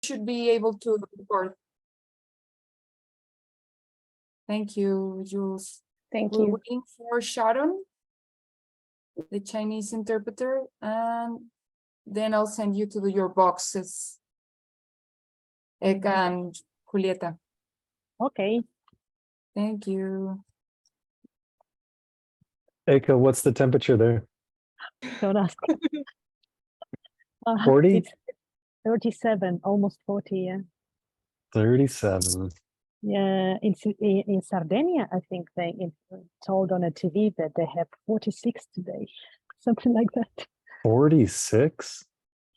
should be able to record. Thank you, Jules. Thank We're you. waiting for Sharon, the Chinese interpreter, and then I'll send you to your boxes, Eka and Julieta. Okay. Thank you. Eka, what's the temperature there? Don't ask. 40? It's 37, almost 40. Yeah. 37. Yeah. In Sardinia, I think they told on a TV that they have 46 today, something like that. 46?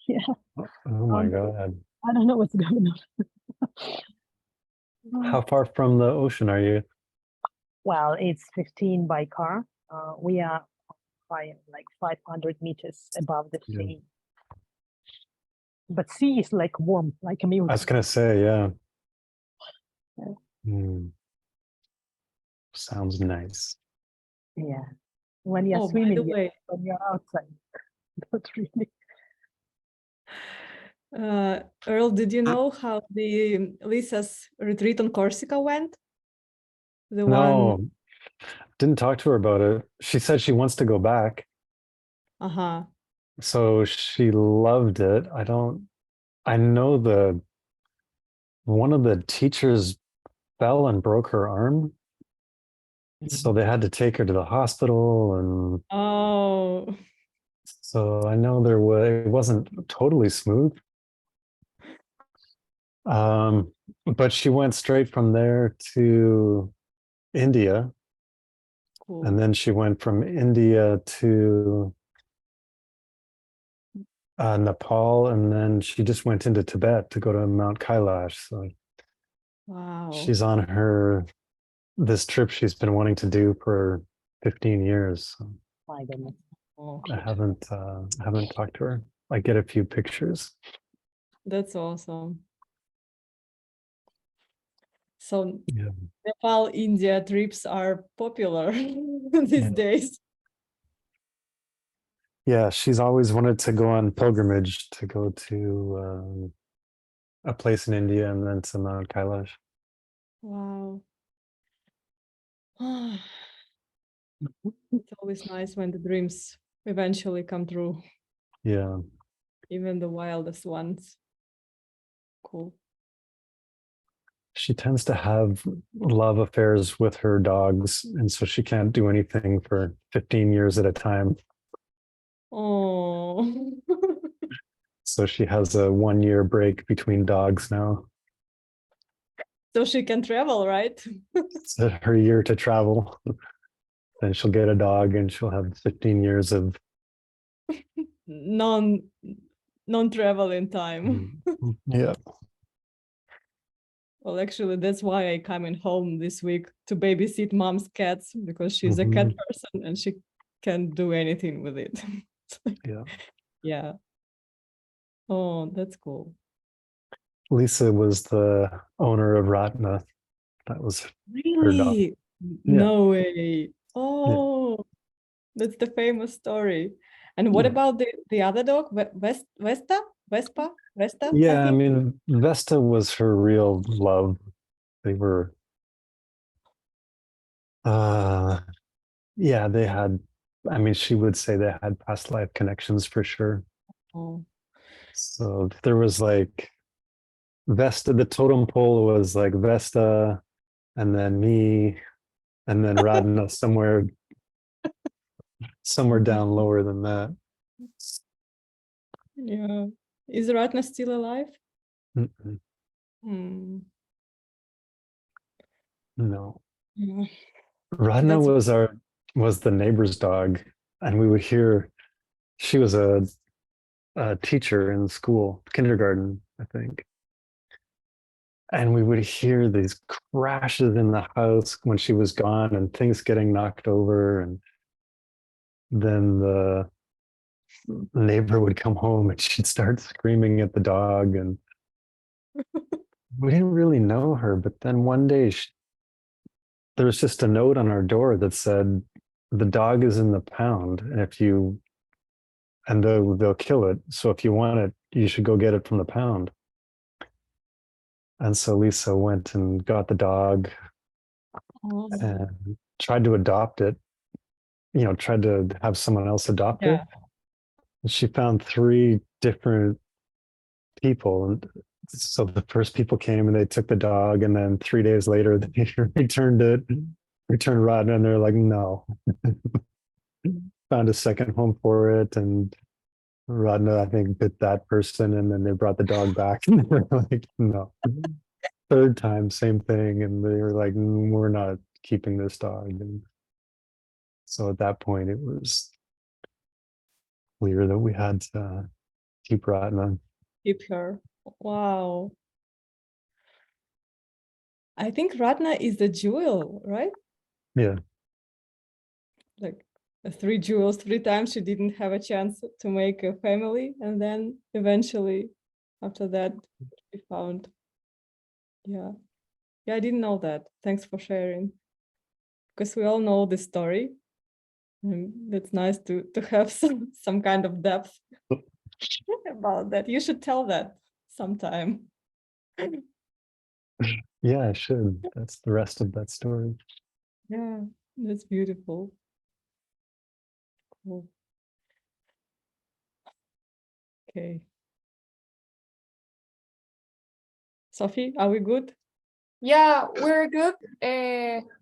Yeah. Oh my God. I don't know what's going on. How far from the ocean are you? Well, it's 15 by car. We are like 500 meters above the sea. But sea is like warm, like a milk. I was going to say, yeah. Yeah. Sounds nice. Yeah. When you're swimming, yes. When you're outside, not really. Earl, did you know how the Lisa's retreat on Corsica went? No, didn't talk to her about it. She said she wants to go back. Uh-huh. So she loved it. I know one of the teachers fell and broke her arm. So they had to take her to the hospital, and oh, so I know it wasn't totally smooth. But she went straight from there to India. cool. And then she went from India to Nepal, and then she just went into Tibet to go to Mount Kailash. So Wow. she's on this trip she's been wanting to do for 15 years. So My goodness. Oh, I haven't talked to her. I get a few pictures. that's awesome. So Yeah. Nepal, India trips are popular these days. Yeah, she's always wanted to go on pilgrimage to go to a place in India and then to Mount Kailash. Wow. It's always nice when the dreams eventually come true, Yeah. even the wildest ones. Cool. She tends to have love affairs with her dogs, and so she can't do anything for 15 years at a time. Oh. So she has a 1-year break between dogs now. So she can travel, right? It's her year to travel. Then she'll get a dog and she'll have 15 years of non-travel in time. Yeah. Well, actually, that's why I coming home this week to babysit mom's cats, because she's a cat person and she can't do anything with it. Yeah. Yeah. Oh, that's cool. Lisa was the owner of Ratna. That was her dog. Really? No way. Oh, that's the famous story. And what about the other dog, Vespa? Yeah, I think? mean, Vesta was her real love. They were, yeah, they had, I mean, she would say they had past life connections for sure. Oh. So there was like Vesta, the totem pole was like Vesta, and then me, and then Radna somewhere down lower than that. Yeah. Is Ratna still alive? Mm-mm. No. Yeah. Radna was the neighbor's dog, and we would hear, she was a teacher in school, kindergarten, I think. And we would hear these crashes in the house when she was gone and things getting knocked over. And then the neighbor would come home and she'd start screaming at the dog. And we didn't really know her. But then one day there was just a note on our door that said, the dog is in the pound. And they'll kill it. So if you want it, you should go get it from the pound. And so Lisa went and got the dog Oh, and tried to adopt it, tried to have someone else adopt it. yeah. And she found 3 different people. And so the first people came and they took the dog, and then 3 days later they returned Radna, and they're like, no. Found a second home for it, and Radna, I think, bit that person, and then they brought the dog back, and they were like, no. Third time, same thing, and they were like, we're not keeping this dog. And so at that point, it was clear that we had to keep Radna. Keep her. Wow. I think Ratna is the jewel, right? Yeah. Like 3 jewels, 3 times she didn't have a chance to make a family, and then eventually after that she found. Yeah. Yeah, I didn't know that. Thanks for sharing. Because we all know this story. And it's nice to have some kind of depth about that. You should tell that sometime. Yeah, I should. That's the rest of that story. Yeah, that's beautiful. Cool. Okay. Sophie, are we good? Yeah, we're good.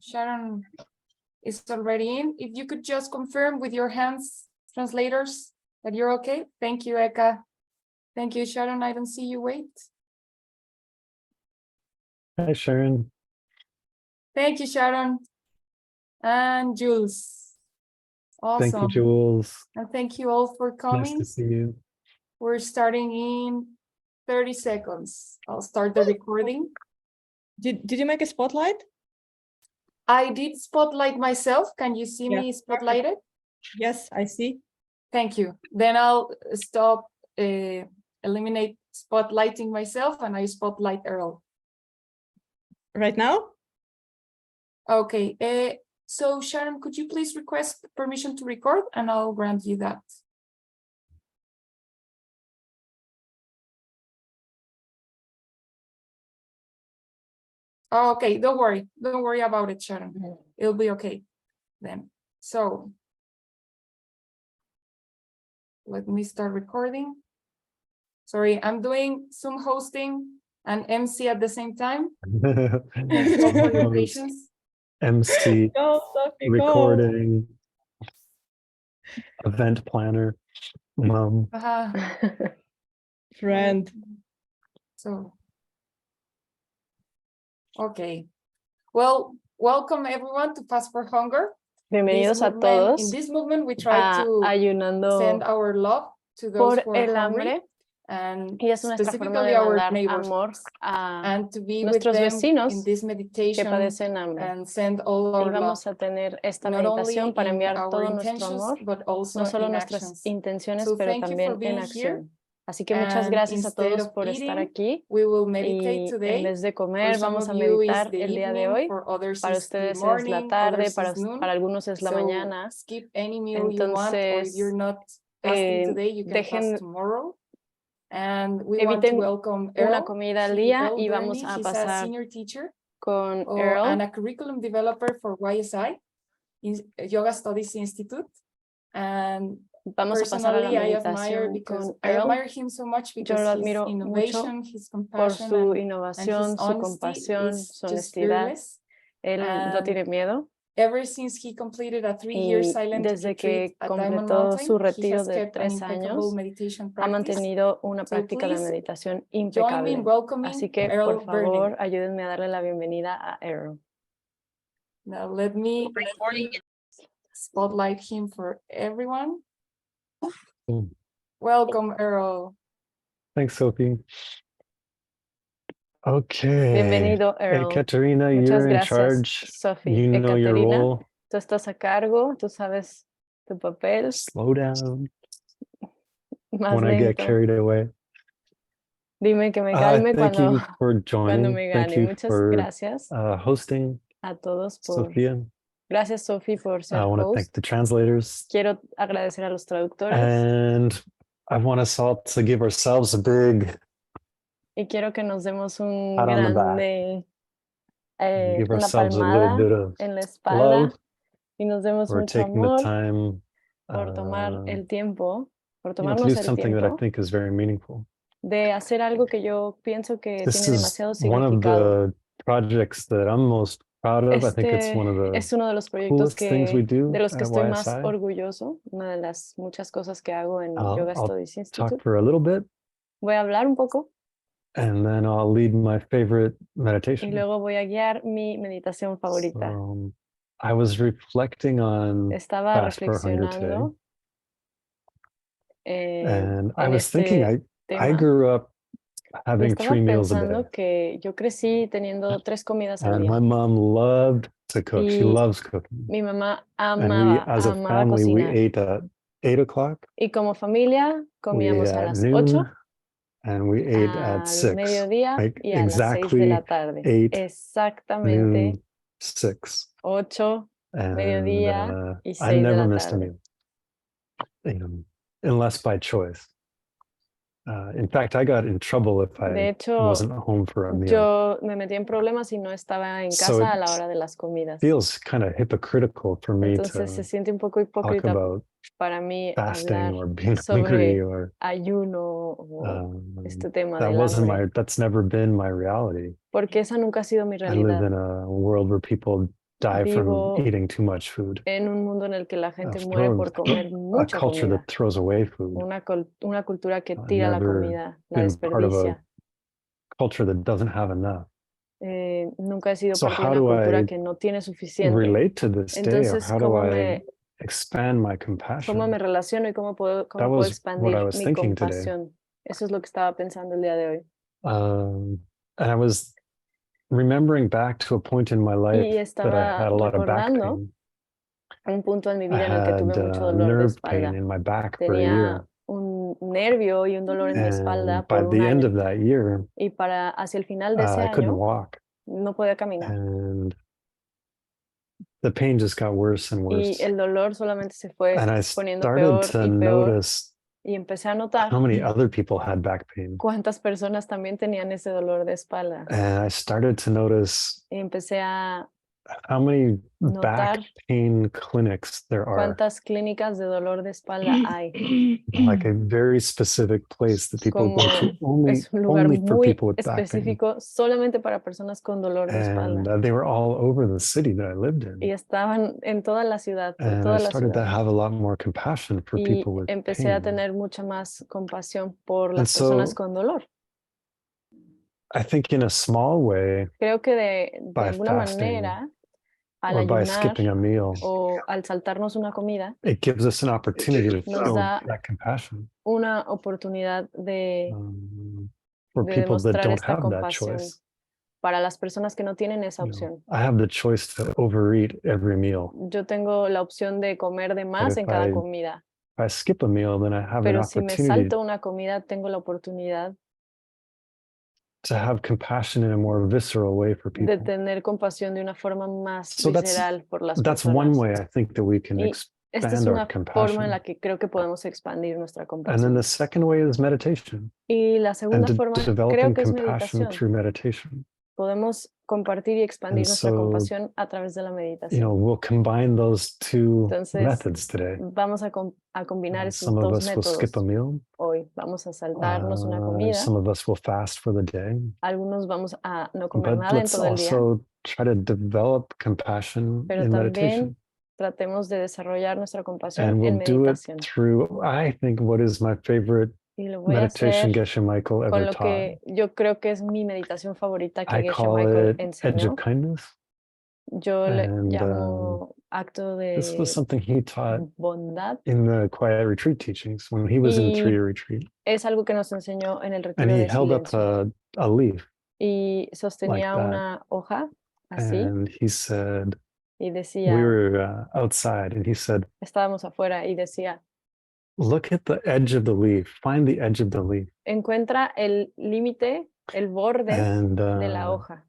Sharon is already in. If you could just confirm with your hands, translators, that you're okay. Thank you, Eka. Thank you, Sharon. I don't see you. Wait. Hi, Sharon. Thank you, Sharon. And Jules. Awesome. Thank you, Jules. And thank you all for Nice coming. to see you. We're starting in 30 seconds. I'll start the recording. Did you make a spotlight? I did spotlight myself. Can you see Yeah, me spotlighted? Yes, I see. Thank you. Then I'll stop, eliminate spotlighting myself, and I spotlight Earl. Right now? Okay. So Sharon, could you please request permission to record, and I'll grant you that. Okay, don't worry about it, Sharon. It'll be okay then. So let me start recording. Sorry, I'm doing Zoom hosting and MC at the same time. Thank you all for your patience. MC, Go, Sophie, recording, event planner, mom. Uh-huh. Friend. So, okay. Well, welcome everyone to Fast for Hunger. Bienvenidos a todos In this movement, we try a to Ayunando send our love to those por who are el hungry, hambre, and y es nuestra forma specifically de our mandar neighbors, amor a and to be with nuestros them vecinos in this que meditation padecen hambre. and send all Y our love, vamos a tener esta not only meditación para in enviar our todo nuestro intentions, amor, but also no solo in nuestras actions. intenciones, So pero thank you for también being en here. acción. Así que muchas And gracias a instead todos of por estar eating, aquí. we will meditate Y en today. vez de For comer, some vamos a of you is meditar the el día de evening, hoy. for others Para is the ustedes es la morning, tarde, others para, is noon. para algunos es la So mañana. skip any meal you want, or if you're Entonces, not fasting today, you can fast dejen, tomorrow. And we want to eviten welcome una Earl. comida al día y Earl vamos Burney. a He's a pasar senior teacher con and Earl. a curriculum developer for YSI, Yoga Studies Institute. And Vamos a pasar a la personally, I admire meditación con I Earl. admire him so much Yo because lo his admiro mucho innovation, his por compassion, su and his innovación, su honesty compasión, is su just honestidad. fearless. Él no And tiene miedo. ever since he completed a 3-year Y silent desde retreat que at Diamond completó Mountain, su he retiro has de kept an 3 impeccable años, meditation ha practice. mantenido una So práctica de please meditación join me in impecable. welcoming Así que, Earl por favor, Burney. ayúdenme a darle la bienvenida a Earl. Now let me spotlight him for everyone. Mm. Welcome, Earl. Thanks, Sophie. Okay. Bienvenido, Earl. Ekaterina, Muchas you're in gracias, charge. Sophie. You know your Ekaterina, role. tú estás a cargo, tú sabes tu papel. Slow down Más when I get lento. carried away. Dime que me calme Thank cuando, you for cuando joining. me Thank gane. you Muchas for gracias hosting, a todos por... Sophia. Gracias, Sophie, por ser I want to host. thank the translators. Quiero agradecer a los traductores. And I want us all to give ourselves a big Y quiero que nos demos un Pat on the back. grande, Give una ourselves a little palmada bit of en la espalda love y nos demos for mucho taking the amor time por tomar el tiempo, por to do tomarnos el something that I tiempo think is very meaningful. de hacer algo que yo pienso que This tiene is demasiado one of significado. the projects that I'm most proud of. I think it's one of the Es uno de los proyectos coolest things we do de los que at estoy más YSI. orgulloso, una de las muchas cosas que hago en Yoga I'll Studies talk Institute. for a little bit Voy a hablar un poco and then I'll lead my favorite y meditation. luego voy a guiar mi meditación favorita. So, I was reflecting on Estaba Fast for Hunger today, reflexionando and I en was thinking este I tema grew up y having estaba 3 meals a day, pensando que yo crecí teniendo 3 comidas al and día. my mom loved to cook. She Y loves cooking, mi mamá and we, as a amaba family, we cocinar. ate at 8 o'clock, Y como familia we ate comíamos a at las 8, noon, and we ate at al 6. mediodía Like y a las 6 de la exactly tarde. 8, Exactamente noon, 6. 8, And mediodía y I 6 de never la missed a tarde. meal, unless by choice. In fact, I got in trouble if De I hecho, wasn't home for a meal. yo me metí en problemas si no estaba en So casa a la it hora de las comidas. feels kind of hypocritical for me Entonces se to siente un poco talk hipócrita about para mí fasting hablar or being hungry sobre or ayuno o este tema that del wasn't hambre, that's never been my reality. porque esa nunca ha sido mi I live realidad. in a world where people die from Vivo eating too much food. en un mundo en el que la gente A muere por comer a mucha culture comida. that throws away food. Una cultura que I've tira la never comida, la been part of a desperdicia. culture that doesn't have enough. Nunca he sido So parte de how una do cultura I que no tiene suficiente. relate to this day, or Entonces, how do I expand my cómo compassion? me relaciono y cómo That puedo was what I expandir was mi thinking today. compasión? Eso es lo que estaba pensando el día de hoy. And I was remembering back to a point in my Y life that I estaba had a lot of back recordando pain. un punto en mi I vida en el que tuve had mucho dolor de nerve pain espalda. in my back for a year. Tenía un nervio y un dolor en mi espalda And by por un the end año. of that year, Y hacia el final de ese I couldn't año walk. no podía caminar. And the pain just got worse and Y worse. el dolor solamente se fue And I poniendo started peor to y peor. notice Y empecé a notar how many other people had back pain. cuántas personas también tenían ese dolor de espalda. And I started to notice Y empecé a how many back notar pain clinics there are. cuántas clínicas de dolor de espalda hay. Like a very specific place that people go to Es un lugar only for muy people with back pain. específico solamente para personas con dolor de espalda. And they were all over the city that I lived in. Y estaban en toda la ciudad, por And I toda la started to ciudad. have a lot more compassion for Y people with empecé a pain. tener mucha más compasión por And las personas so con dolor. I think in a small way, Creo que de by alguna fasting manera, al or by ayunar skipping a meal, o al saltarnos una comida, it gives us an opportunity to nos show da that compassion una oportunidad for de people that demostrar don't esta have that compasión choice. para las personas que no tienen esa You know, opción. I have the choice to overeat every meal. Yo tengo la opción de comer de más en if cada I- comida, If I skip a meal, then I have an pero si me opportunity salto una comida, tengo la oportunidad to have compassion in a more visceral way for de people. tener compasión de una forma más So visceral por las that's one personas. way I think that we can Y esta es expand our una forma en compassion. la que creo que podemos expandir nuestra And then compasión. the second way is meditation, Y la and segunda forma creo developing que es compassion meditación. through meditation. Podemos compartir y expandir And nuestra so, compasión a través de la You meditación. know, we'll combine those two Entonces, methods today. vamos a combinar esos Some of dos us will skip a métodos meal. hoy. Vamos a saltarnos una comida. Some of us will fast for the day. Algunos vamos a no comer But nada en let's todo el día. also try to develop compassion Pero in también meditation. tratemos de desarrollar nuestra compasión And en we'll do it meditación. through, I think, what is my favorite Y lo voy a meditation hacer Geshe Michael con ever lo taught. que yo creo que es mi meditación favorita que I Geshe call Michael it Edge enseñó. of Kindness. Yo le And llamo acto this was de something he taught bondad. in the Quiet Retreat teachings when he was in Y 3-year retreat. es algo que nos enseñó en el And retiro he de held up silencio. a leaf Y sostenía that. una hoja así and he said, y we decía, were outside, and he said, estábamos afuera y decía, look at the edge of the leaf, find the edge of the leaf. encuentra el límite, el borde And de la hoja.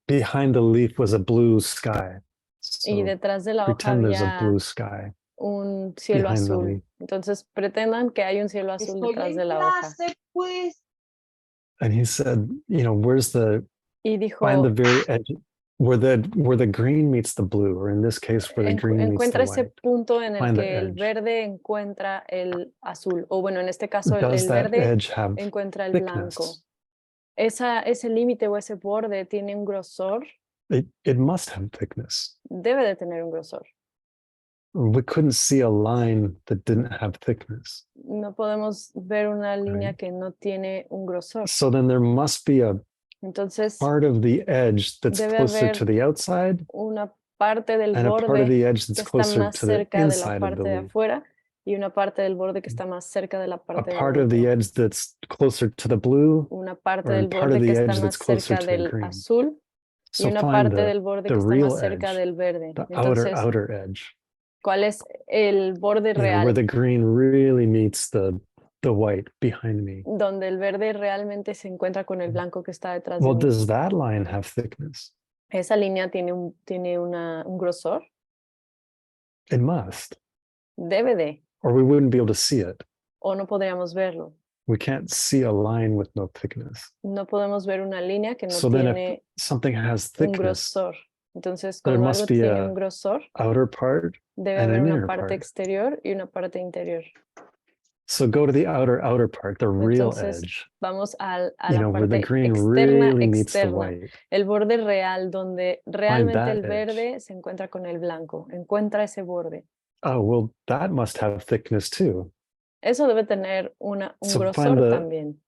behind the leaf was a blue sky. Y So detrás de la hoja pretend there's a había blue sky un cielo behind the azul. leaf. Entonces pretendan que hay un cielo azul detrás de la hoja. And he said, you know, where's the Y find the dijo, very edge where the green meets the blue, or in this case, where the green meets encuentra the ese white. punto en el Find the que el edge. verde encuentra el azul, o bueno, en este caso Does el that verde edge have encuentra el thickness? blanco. Ese límite o ese borde tiene un grosor, It must have thickness. debe de tener un grosor. We couldn't see a line that didn't have thickness. No podemos ver una línea Right. que no tiene un grosor. So then there must be a Entonces, part of the edge that's debe closer haber to the outside una parte del and a part of borde the edge que that's está closer más to the cerca de la inside of the parte de loop. afuera y una parte del borde que está más cerca de la A parte part de of the dentro. edge that's closer to the blue, Una parte or del in part of borde que the está edge más that's closer cerca to the del green. azul y So una find parte del borde the que está real más cerca edge, del verde. the Entonces, outer edge. ¿cuál es el borde You know, where real? the green really meets the white behind me. Donde el verde realmente se encuentra con el blanco que está detrás de Well, mí. does that line have thickness? Esa línea tiene un grosor. It must, Debe de, or we wouldn't be able to see it. o no podríamos verlo. We can't see a line with no thickness. No podemos ver una línea que no So then if tiene something has un thickness, grosor. Entonces, there cuando must algo be tiene a un grosor, outer part debe and haber an una inner parte part. exterior y una parte interior. So go to the outer part, the real Entonces, edge, vamos a you la know, where the parte green externa, really meets the externa. white. El borde real, donde Find realmente el that edge. verde se encuentra con el blanco. Encuentra ese borde. Oh, well, that must have thickness too. Eso debe tener un So find grosor the también.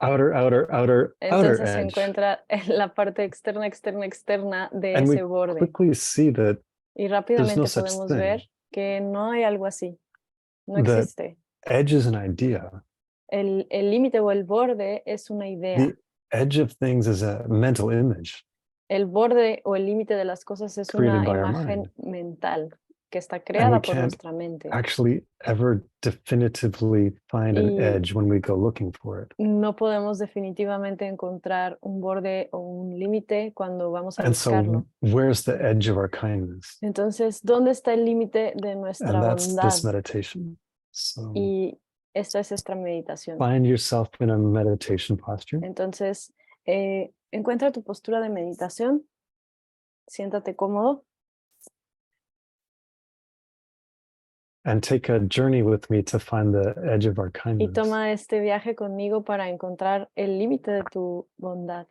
outer Entonces se edge. encuentra en la parte externa, externa, externa de And we ese borde. quickly see that Y there's no rápidamente such podemos thing. ver que no hay algo así. No That existe. edge is an idea. El límite o el borde es una idea. The edge of things is a mental image El borde o el límite de las cosas es created una by our imagen mind. mental que está And we creada por can't nuestra mente. actually ever definitively find an Y edge when we go looking for it. no podemos definitivamente encontrar un borde o un límite cuando vamos a And so buscarlo. where's the edge of our kindness? Entonces, ¿dónde está el límite de nuestra And that's bondad? this meditation. So Y esta es nuestra meditación. find yourself in a meditation posture Entonces, encuentra tu postura de meditación, siéntate cómodo and take a journey with me to find the edge of our y kindness. toma este viaje conmigo para encontrar el límite de tu bondad.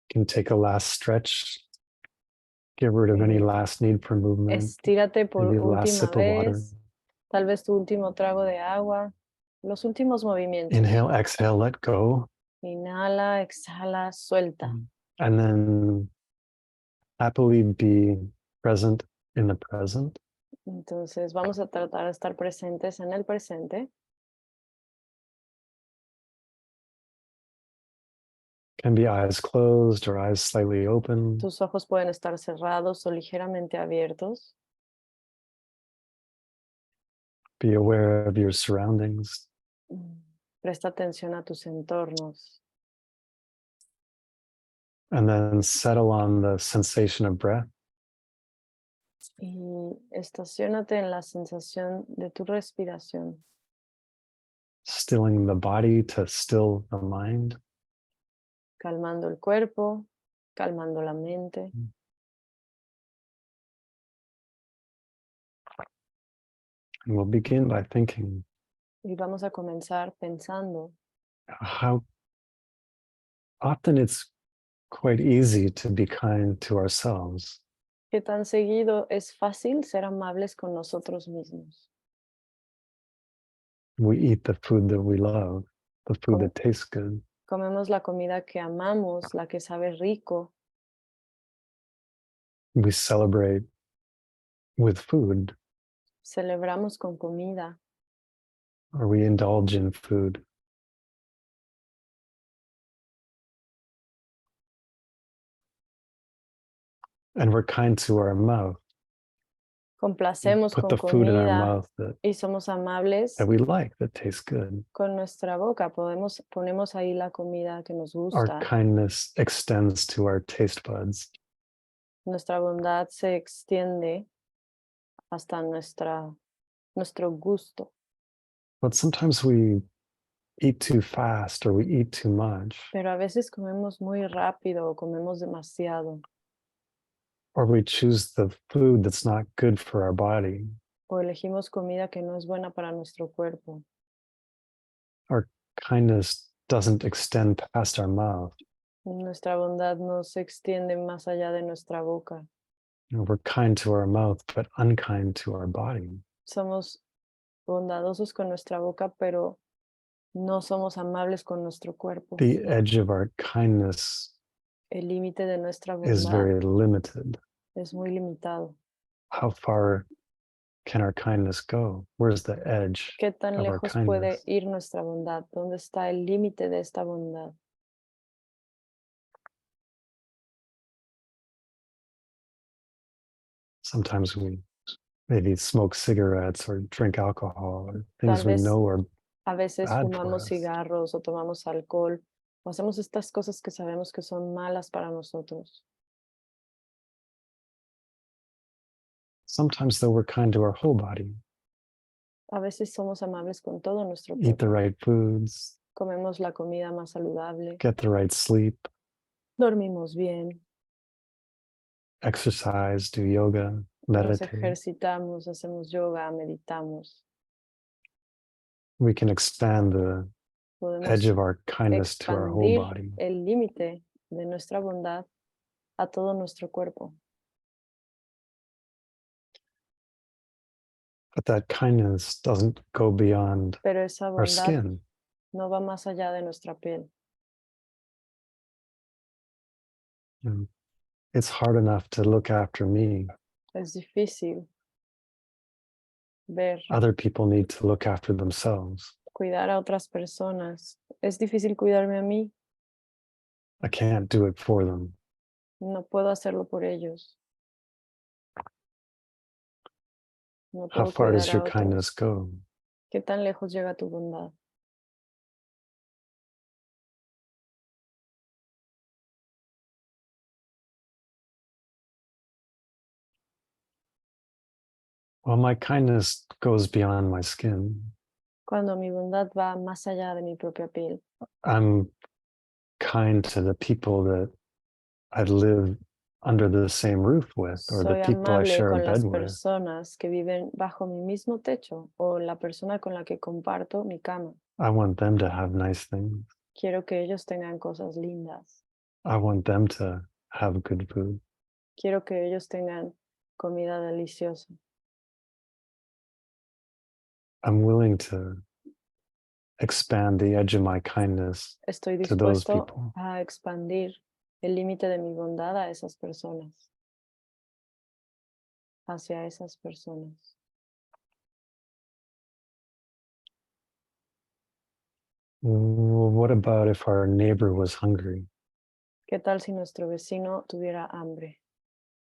You can take a last stretch, get rid of any last need for movement, Estírate por maybe a last última sip of water. vez, tal vez tu último trago de agua, los últimos movimientos. Inhale, exhale, let go. Inhala, exhala, suelta. And then happily be present in the present. Entonces vamos a tratar de estar presentes en el presente. Can be eyes closed or eyes slightly open. Tus ojos pueden estar cerrados o ligeramente abiertos. Be aware of your surroundings. Presta atención a tus entornos. And then settle on the sensation of breath. Y estaciónate en la sensación de tu respiración. Stilling the body to still the mind. Calmando el cuerpo, calmando la mente. And we'll begin by thinking Y vamos a comenzar pensando how often it's quite easy to be kind to ourselves. qué tan seguido es fácil ser amables con nosotros mismos. We eat the food that we love, the food Como- that tastes good. Comemos la comida que amamos, la que sabe rico. We celebrate with food, Celebramos con comida. or we indulge in food. And we're kind to our mouth. Complacemos put con the food in our comida mouth y somos amables that we like, that tastes good. con nuestra boca. Ponemos ahí la comida que nos Our gusta. kindness extends to our taste buds. Nuestra bondad se extiende hasta nuestro gusto. But sometimes we eat too fast or we eat too much, Pero a veces comemos muy rápido o comemos demasiado. or we choose the food that's not good for our body. O elegimos comida que no es buena para nuestro cuerpo. Kindness doesn't extend past our mouth. Nuestra bondad no se extiende más allá de nuestra boca. We're kind to our mouth, but unkind to our body. Somos bondadosos con nuestra boca, pero no somos amables con nuestro cuerpo. The edge of our kindness El límite de nuestra is bondad very limited. es muy limitado. How far can our kindness go? Where's the edge ¿Qué tan of our lejos puede kindness? ir nuestra bondad? ¿Dónde está el límite de esta bondad? Sometimes we maybe smoke cigarettes or drink alcohol or things Tal we vez know are a veces bad for fumamos us. cigarros o tomamos alcohol o hacemos estas cosas que sabemos que son malas para nosotros. Sometimes though we're kind to our whole body. A veces somos amables con todo nuestro Eat the cuerpo. right foods, Comemos la comida más saludable, get the right sleep, dormimos bien, exercise, do yoga, nos meditate. ejercitamos, hacemos yoga, meditamos. We can expand the edge Podemos of our kindness to our whole expandir body. el límite de nuestra bondad a todo nuestro cuerpo. But that kindness doesn't go beyond Pero esa our bondad skin. no va más allá de nuestra piel. And it's hard enough to look after me. Es difícil ver, Other people need to look after themselves. cuidar a otras personas. Es difícil cuidarme a mí. I can't do it for them. No puedo hacerlo por ellos. No How puedo far does cuidar a your kindness otros. go? ¿Qué tan lejos llega tu bondad? Well, my kindness goes beyond my skin. Cuando mi bondad va más allá de mi propia piel. I'm kind to the people that I live under the same roof with, or the Soy people I amable share a con las bed with. personas que viven bajo mi mismo techo o la persona con la que comparto mi cama. I want them to have nice things. Quiero que ellos tengan cosas lindas. I want them to have good food. Quiero que ellos tengan comida deliciosa. I'm willing to expand the edge of my kindness Estoy to those dispuesto people. a expandir el límite de mi bondad a esas personas. Hacia esas personas. Well, what about if our neighbor was hungry? ¿Qué tal si nuestro vecino tuviera hambre?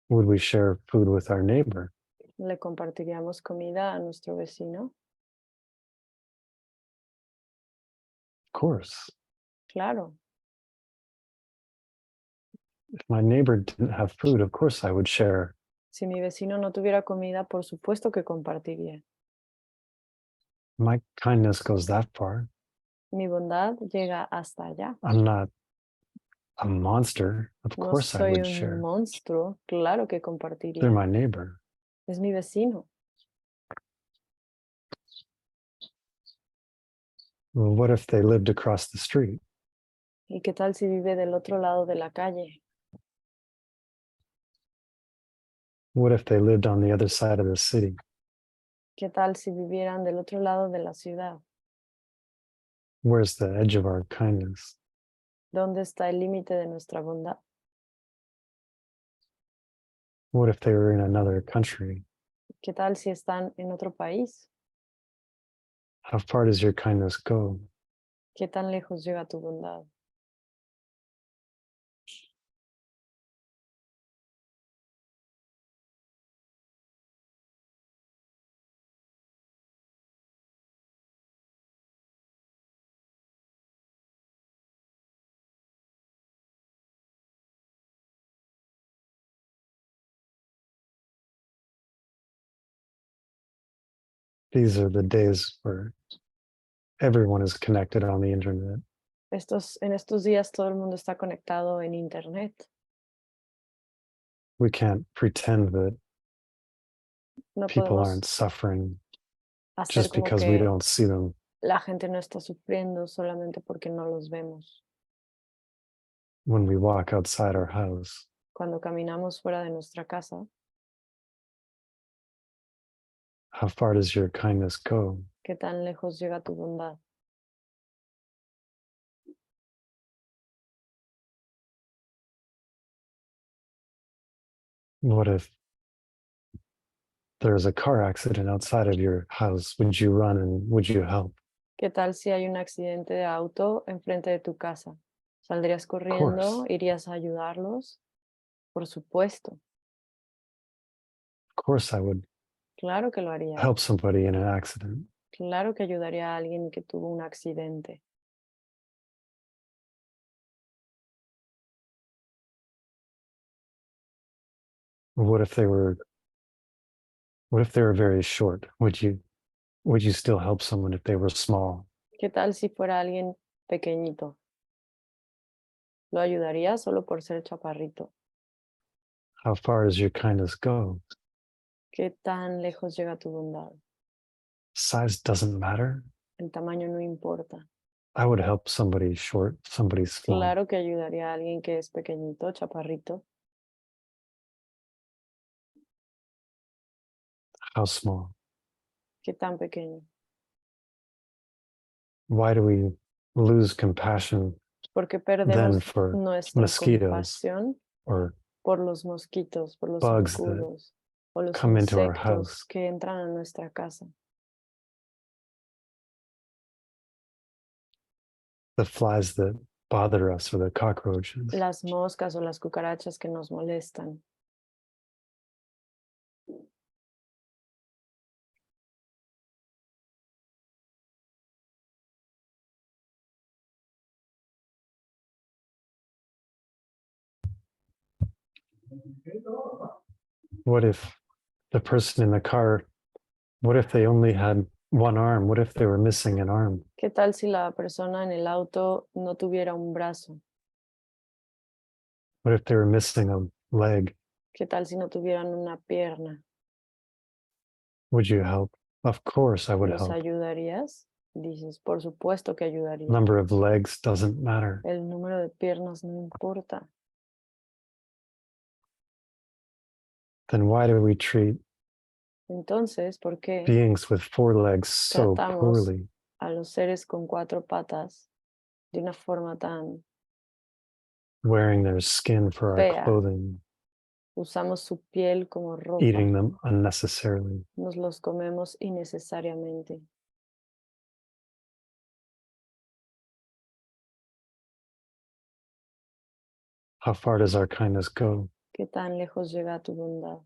Would we share food with our neighbor? ¿Le compartiríamos comida a nuestro vecino? Of course. Claro. If my neighbor didn't have food, of course I would share. Si mi vecino no tuviera comida, por supuesto que compartiría. My kindness goes that far. Mi bondad llega hasta allá. I'm not a monster. Of No course I soy would un share. monstruo, claro que compartiría. They're my neighbor. Es mi vecino. Well, what if they lived across the street? ¿Y qué tal si vive del otro lado de la calle? What if they lived on the other side of the city? ¿Qué tal si vivieran del otro lado de la ciudad? Where's the edge of our kindness? ¿Dónde está el límite de nuestra bondad? What if they were in another country? ¿Qué tal si están en otro país? How far does your kindness go? ¿Qué tan lejos llega tu bondad? These are the days where everyone is connected on the internet. En estos días todo el mundo está conectado en internet. We can't pretend that No people podemos aren't suffering hacer just como because we que don't see them. la gente no está sufriendo solamente porque no los vemos. When we walk outside our house, Cuando caminamos fuera de nuestra casa, how far does your kindness go? ¿qué tan lejos llega tu bondad? What if there's a car accident outside of your house? Would you run and would you help? ¿Qué tal si hay un accidente de auto enfrente de tu casa? ¿Saldrías corriendo? course. ¿Irías a ayudarlos? Por supuesto, Of course, I would claro que lo haría. help somebody in an accident. Claro que ayudaría a alguien que tuvo un accidente. What if they were very short? Would you still help someone if they were small? ¿Qué tal si fuera alguien pequeñito? ¿Lo ayudaría solo por ser chaparrito? How far does your kindness go? ¿Qué tan lejos llega tu bondad? Size doesn't matter. El tamaño no importa. I would help somebody short, somebody small. Claro que ayudaría a alguien que es pequeñito, chaparrito. How small? ¿Qué tan pequeño? Why do we lose compassion Porque then perdemos for nuestra mosquitoes compasión or por los mosquitos, por los bugs that zancudos o los come into our insectos house? que entran a nuestra casa? The flies that bother us or the cockroaches? Las moscas o las cucarachas que nos molestan. What if the person in the car, what if they only had one arm? What if they were missing an arm? ¿Qué tal si la persona en el auto no tuviera un brazo? What if they were missing a leg? ¿Qué tal si no tuvieran una pierna? Would you help? Of course, I would ¿Los help. ayudarías? Dices, por supuesto que ayudaría. Number of legs doesn't matter. El número de piernas no importa. Then why do we treat Entonces, ¿por qué beings with four legs so tratamos poorly? a los seres con 4 patas de una forma tan Wearing their skin for our fea? clothing, Usamos su piel como ropa, eating them unnecessarily. nos los comemos innecesariamente. How far does our kindness go? ¿Qué tan lejos llega tu bondad?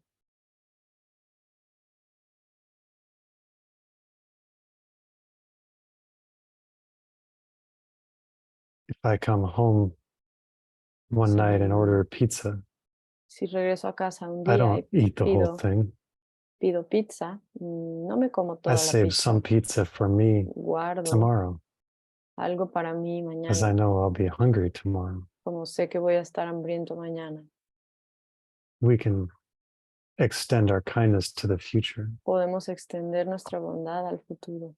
If I come home one night and order pizza, Si regreso a casa un I día don't y eat the whole thing. pido pizza, no me como I toda la save pizza. some pizza for me Guardo tomorrow, algo para mí as I mañana, know I'll be hungry tomorrow. como sé que voy a estar hambriento mañana. We can extend our kindness to the future. Podemos extender nuestra bondad al futuro.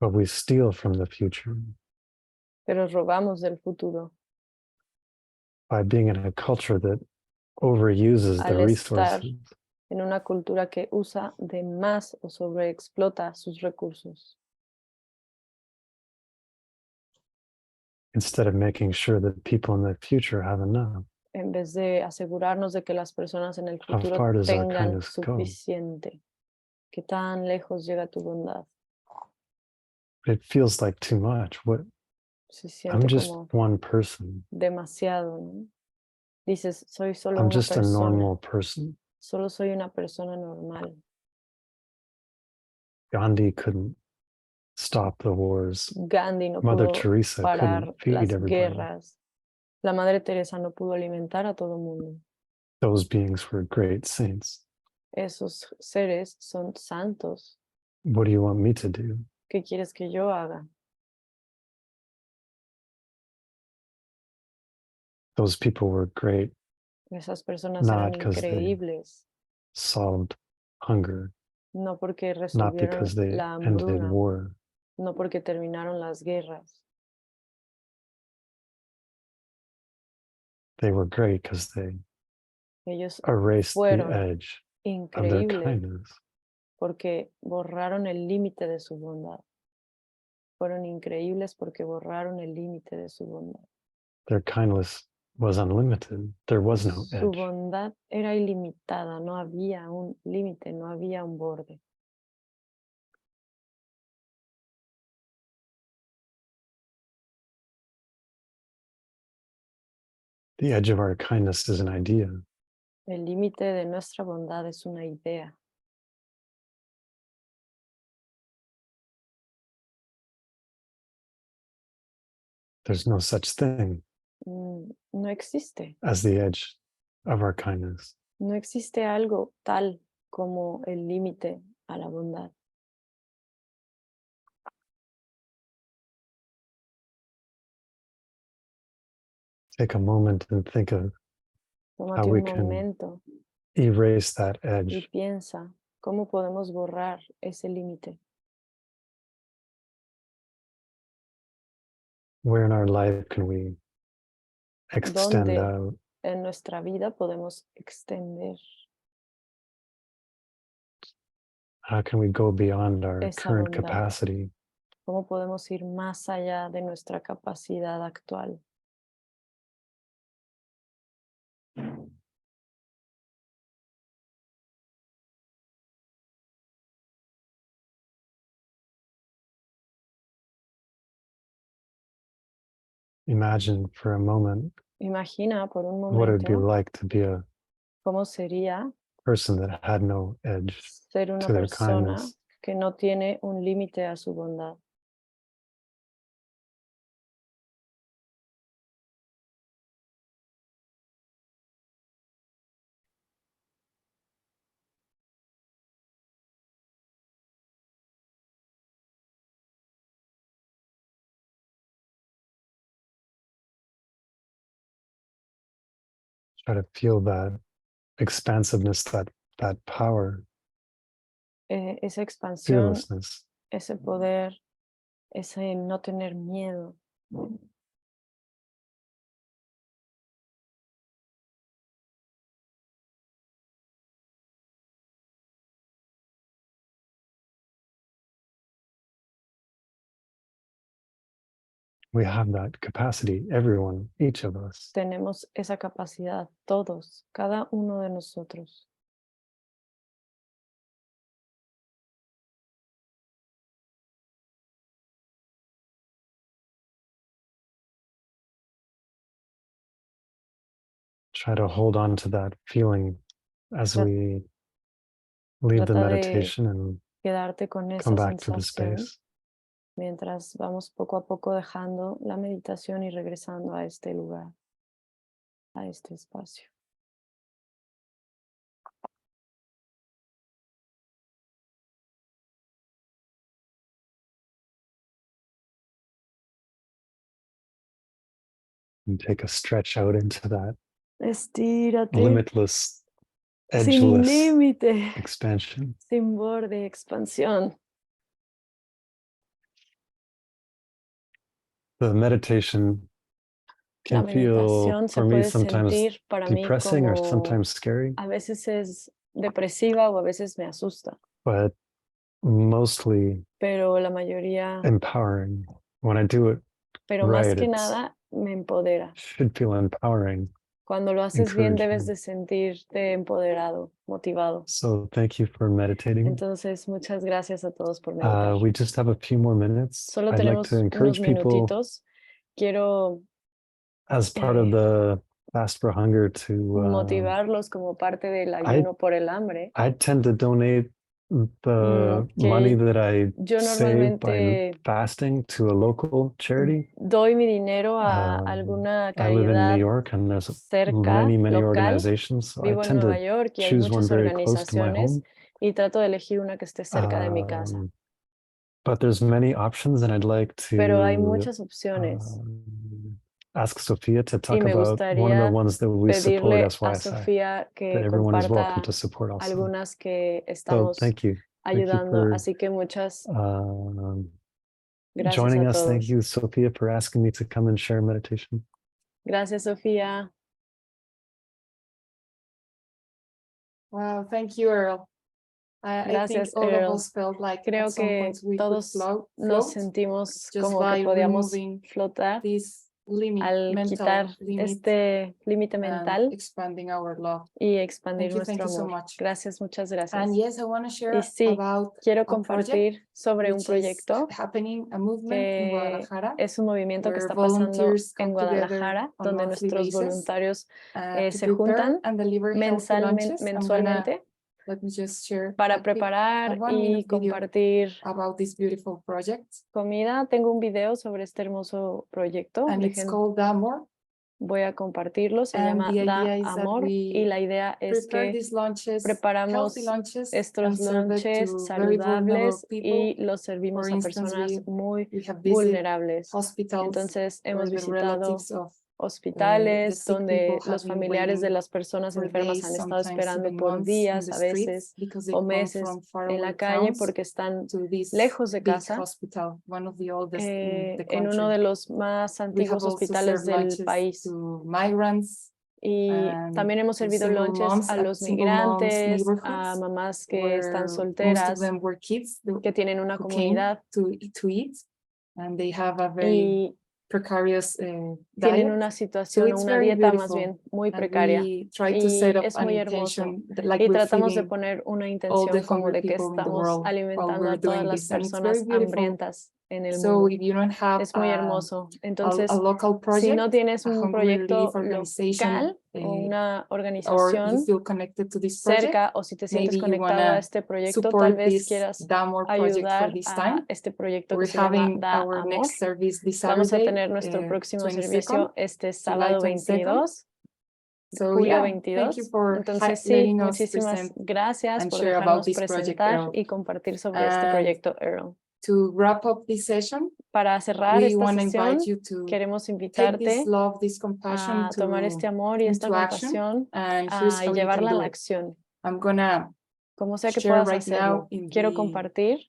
But we steal from the future Pero robamos del futuro by being in a culture that overuses the al estar resources. en una cultura que usa de más o sobreexplota sus recursos, Instead of making sure that people in the future have enough. en vez de asegurarnos de que las personas en el How futuro far does our tengan kindness go? suficiente. ¿Qué tan lejos llega tu bondad? It feels like too much. What? Se I'm siente just como one person. demasiado, ¿no? Dices, soy solo I'm una just a persona, normal person. solo soy una persona normal. Gandhi couldn't stop the wars. Gandhi no Mother pudo Teresa parar couldn't feed las everybody. guerras. La Madre Teresa no pudo alimentar a todo el mundo. those beings were great saints. Esos seres son santos. What do you want me to do? ¿Qué quieres que yo haga? Those people were great, Esas personas eran not because they increíbles, solved hunger, no porque not resolvieron because they la ended hambruna, war. no porque terminaron las guerras. They were great because they Ellos erased the fueron edge of their increíbles kindness. porque borraron el límite de su bondad. Fueron increíbles porque borraron el límite de su bondad. Their kindness was unlimited. There was no Su edge. bondad era ilimitada, no había un límite, no había un borde. The edge of our kindness is an idea. El límite de nuestra bondad es una idea. There's no such thing No existe. as the edge of our kindness. No existe algo tal como el límite a la bondad. Take a moment and think of Tómate we un can momento erase that y edge. piensa cómo podemos borrar ese límite. Where in our life can we extend ¿Dónde out? en nuestra vida podemos extender How can we go beyond our esa current bondad? capacity? ¿Cómo podemos ir más allá de nuestra capacidad actual? Imagine for a moment Imagina por un what it would be momento like to be a cómo sería person that had no edge ser una to their persona kindness. que no tiene un límite a su bondad. Try to feel that expansiveness, that power, Esa expansión, fearlessness. ese poder, ese no tener miedo. We have that capacity, everyone, each of us. Tenemos esa capacidad, todos, cada uno de nosotros. Try to hold on to that feeling as Tra- we leave the Trata de meditation and quedarte con esa come back to the sensación space. mientras vamos poco a poco dejando la meditación y regresando a este lugar, a este espacio. And take a stretch out into that Estírate limitless, sin edgeless límite, expansion. sin borde, expansión. The meditation La can feel, meditación se for me, puede sometimes sentir para mí depressing or como sometimes scary, a veces es depresiva o a veces me asusta, but mostly pero la mayoría, empowering. When I do it pero más right, que it nada me empodera. should feel empowering. Cuando lo haces bien debes encouraging. de sentirte empoderado, motivado. So thank you for meditating. Entonces, muchas gracias a todos por meditar. We just have a few more minutes. Solo I'd like tenemos to unos encourage people minutitos. Quiero as part of the fast for hunger to motivarlos como parte del I ayuno por el hambre. tend to donate the que money that I yo save by normalmente fasting to a local charity. doy mi dinero a Um, alguna I live in New caridad York, and there's cerca, many local. organizations. So I Vivo en tend Nueva to York y hay choose one muchas very close to my organizaciones home. y trato de elegir una que esté cerca de mi casa. But there's many options, and I'd like Pero hay to muchas opciones ask Sophia to y talk me about one of the gustaría ones that we support pedirle as a YSI, Sofía that que everyone is welcome comparta to support also. algunas que So estamos thank you. Thank you ayudando. for Así que muchas gracias joining a us. Thank todos. you, Sophia, for asking me to come and share meditation. Gracias, Sofía. Wow, thank you, Earl. I think Gracias, all Earl. of us felt like Creo at some que point we could todos float nos sentimos just como by que podíamos removing flotar this limit, al mental quitar limit, este límite and mental expanding our love. y expandir Thank nuestro you so amor. much. Gracias, muchas And gracias. yes, I want to Y share sí, about quiero a project compartir sobre un which is proyecto happening, a movement in que Guadalajara, es un movimiento que where está pasando volunteers en come together Guadalajara, on donde monthly nuestros basis, voluntarios to se prepare juntan and deliver healthy lunches. mensualmente Let me just share para a preparar 1 y minute video compartir about this beautiful project, comida. Tengo un video sobre este hermoso proyecto. and it's called Amor. Voy a compartirlo. Se And llama the Da idea is that Amor y we la idea es prepare que these lunches, preparamos healthy lunches, estos and serve it lunches to very vulnerable saludables people. y los servimos For a instance, personas muy we have visited vulnerables. hospitals Entonces hemos where the visitado relatives of the hospitales sick donde people have los been familiares de waiting las personas for enfermas days, han estado sometimes esperando even por months in días, the a streets, veces, because they o come meses from en faraway la calle towns porque están to this lejos de big casa, hospital, one of the oldest in the en uno country. de los más We have antiguos also hospitales served del lunches país. to migrants Y and también hemos to servido single lunches moms a at los single moms migrantes, a neighborhoods, mamás que where están most of solteras, them were kids que tienen una who comunidad came to eat, and they have a very y precarious tienen diet. una So situación, it's una very dieta más beautiful, bien muy and precaria. we try to Y set up es an muy hermoso. intention like Y we're tratamos de feeding poner una all the intención como hungry de que people in the estamos world while alimentando we're a todas doing las this, and it's very personas beautiful. hambrientas en el So mundo. if you don't have Es muy hermoso. a Entonces, local si project, no tienes a un hungry proyecto relief organization, local o una or you organización feel connected to this project, cerca o si te sientes maybe you conectado a wanna este proyecto, tal support vez this quieras Damor project for ayudar this a time. este proyecto que We're se llama having Da our Amor. next service this Vamos a Saturday, tener nuestro próximo 22nd, servicio este July sábado 22nd. 22, So julio yeah, thank you 22. for Entonces, sí, letting us muchísimas present gracias and por share about dejarnos this project, presentar Earl. y compartir sobre este And proyecto, Earl. to wrap up this session, Para cerrar we esta want to sesión, invite you to queremos take invitarte this love, this compassion a tomar este amor y esta into action. compasión And here's y how you can llevarla a do la it. acción. I'm gonna Como sea que share puedas right now hacerlo. Quiero compartir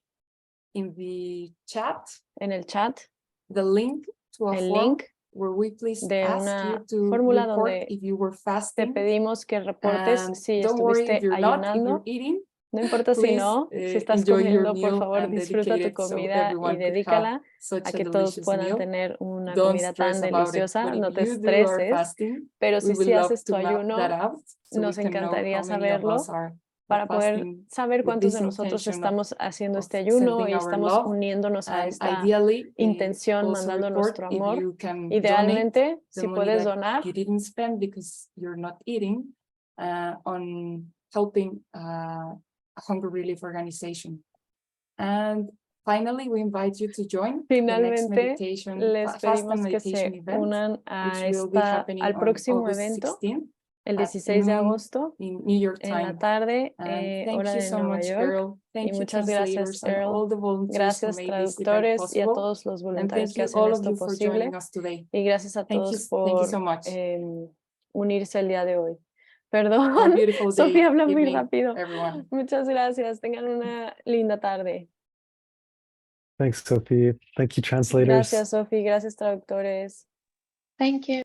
in the chat en el chat the link to a el form link where we please de ask una you to fórmula report donde if you were te fasting. pedimos que reportes And si don't worry if estuviste you're not, if ayunando. you're eating, No importa si please no, si estás enjoy your comiendo, por meal favor, and disfruta dedicate tu it so comida y everyone could have dedícala such a a que todos delicious puedan meal. tener una Don't comida tan stress about it, deliciosa. but No if te you do are estreses, fasting, pero we si would sí love haces tu to map ayuno, that out so we nos can know encantaría how many of us saberlo are para poder fasting saber with cuántos this de nosotros intention estamos haciendo of este ayuno sending y our estamos love. uniéndonos a And esta ideally, intención, also mandando report nuestro if amor. you can donate Idealmente, the si money puedes that donar you didn't spend because you're not eating on helping a hunger relief organization. And finally, we invite you to join the next Finalmente, meditation, les fast and pedimos que meditation se event, unan which a will be happening al on próximo August evento, 16th el at 16 de noon agosto, in New York en la time. tarde, And thank hora you de so Nueva much, York. Earl. Y Thank you, muchas gracias, translators, and Earl. all the volunteers who Gracias, made this event traductores, y a possible. todos los And voluntarios thank que you, hacen all of esto you, for posible. joining us today. Y gracias a Thank you, todos thank you por so much. unirse el día de hoy. Have a Perdón, beautiful day, Sofía habla muy evening, rápido. everyone. Muchas gracias. Tengan una linda tarde. Thanks, Sophie. Thank you, translators. Gracias, Sofía. Gracias, traductores. Thank you.